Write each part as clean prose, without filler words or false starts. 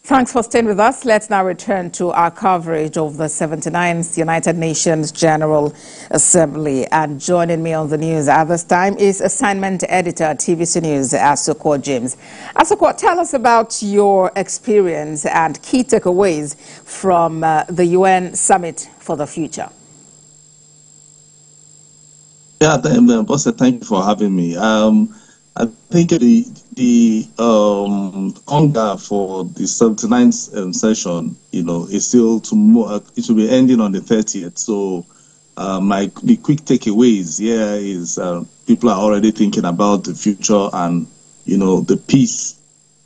Thanks for staying with us. Let's now return to our coverage of the 79th United Nations General Assembly. And joining me on the news at this time is assignment editor at TVC News, Asoko James. Asoko, tell us about your experience and key takeaways from the UN Summit for the Future. Yeah, boss, thank you for having me. I think the hunger for the 79th session, is still tomorrow. It will be ending on the 30th. So, the quick takeaways here is people are already thinking about the future and the peace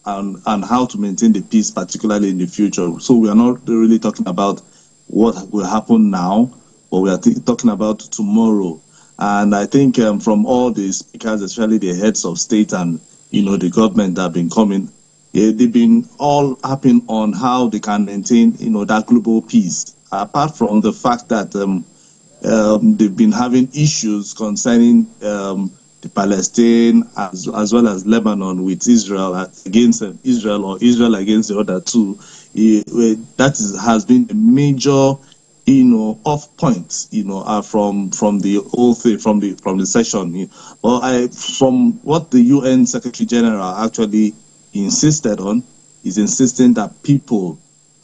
and how to maintain the peace, particularly in the future. So we are not really talking about what will happen now, but we are talking about tomorrow. And I think from all the speakers, especially the heads of state and, the government that have been coming, they've been all harping on how they can maintain, that global peace. Apart from the fact that they've been having issues concerning the Palestine as well as Lebanon with Israel against Israel or Israel against the other two, has been a major off points, from the whole thing, from the session. Well, from what the UN Secretary General actually insisted on, is insisting that people,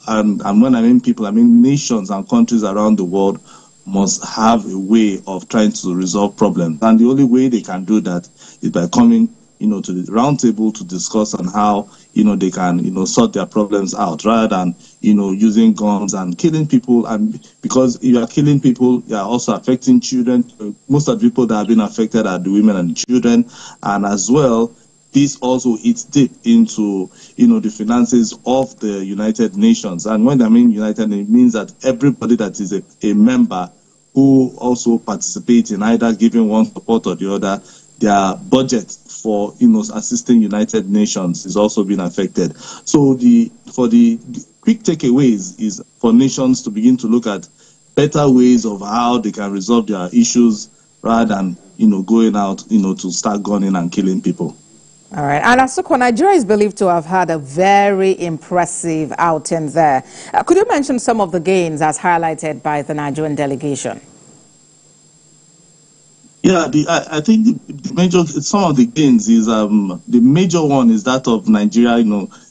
and when I mean people, I mean nations and countries around the world, must have a way of trying to resolve problems. And the only way they can do that is by coming to the round table to discuss on how, they can, sort their problems out rather than, using guns and killing people. And because if you are killing people, you are also affecting children. Most of the people that have been affected are the women and the children. And as well, this also eats deep into, the finances of the United Nations. And when I mean United, it means that everybody that is a member who also participates in either giving one support or the other, their budget for assisting United Nations is also being affected. So for the quick takeaways is for nations to begin to look at better ways of how they can resolve their issues rather than going out to start gunning and killing people. All right. And Asoko, Nigeria is believed to have had a very impressive outing there. Could you mention some of the gains as highlighted by the Nigerian delegation? Yeah, I think some of the gains is the major one is that of Nigeria,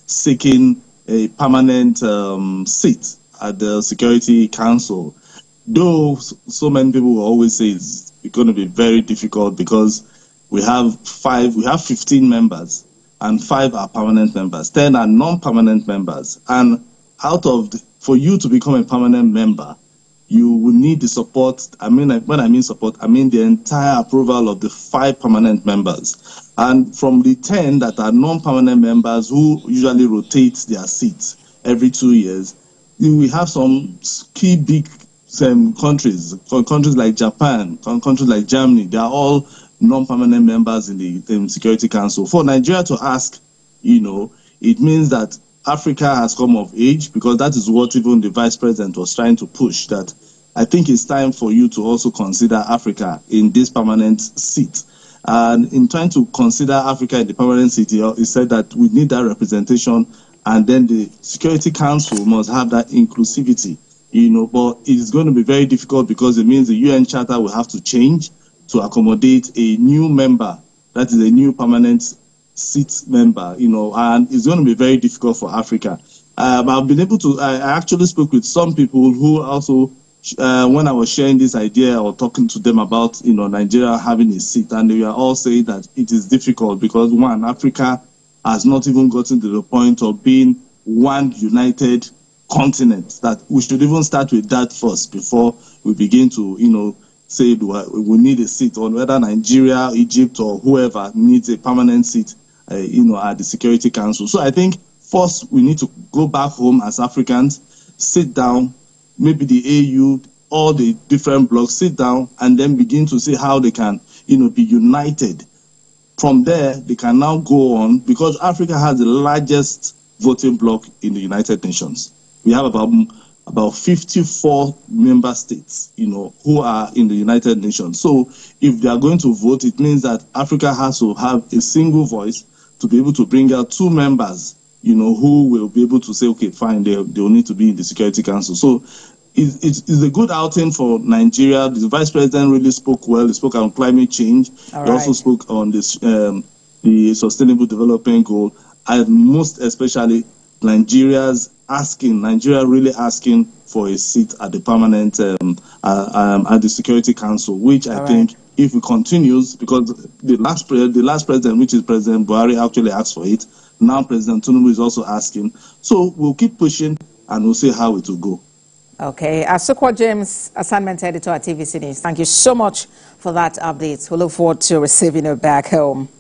seeking a permanent seat at the Security Council. Though so many people will always say it's going to be very difficult because we have 15 members and 5 are permanent members, 10 are non-permanent members, and for you to become a permanent member, you will need the support. When I mean support, I mean the entire approval of the 5 permanent members. And from the 10 that are non-permanent members who usually rotate their seats every 2 years, we have some key big countries like Japan, countries like Germany. They are all non-permanent members in the Security Council. For Nigeria to ask, it means that Africa has come of age, because that is what even the Vice President was trying to push, that I think it's time for you to also consider Africa in this permanent seat. And in trying to consider Africa in the permanent seat, he said that we need that representation, and then the Security Council must have that inclusivity, but it's going to be very difficult because it means the UN Charter will have to change to accommodate a new member, that is a new permanent seat member, and it's going to be very difficult for Africa. I've been able to, I actually spoke with some people who also, when I was sharing this idea or talking to them about, Nigeria having a seat, and they were all saying that it is difficult because, one, Africa has not even gotten to the point of being one united continent, that we should even start with that first before we begin to, say we need a seat, on whether Nigeria, Egypt, or whoever needs a permanent seat, at the Security Council. So I think first we need to go back home as Africans, sit down, maybe the AU, all the different blocs, sit down and then begin to see how they can, be united. From there, they can now go on, because Africa has the largest voting bloc in the United Nations. We have about 54 member states, who are in the United Nations. So if they are going to vote, it means that Africa has to have a single voice to be able to bring out 2 members who will be able to say, okay, fine, they will need to be in the Security Council. So it's a good outing for Nigeria. The Vice President really spoke well. He spoke on climate change. He also spoke on this, the Sustainable Development Goal, and most especially Nigeria really asking for a seat at the permanent at the Security Council, which I think if it continues, because the last president, which is President Buhari, actually asked for it. Now President Tinubu is also asking. So we'll keep pushing and we'll see how it will go. Okay. Asukwa James, assignment editor at TVC News, thank you so much for that update. We look forward to receiving you back home.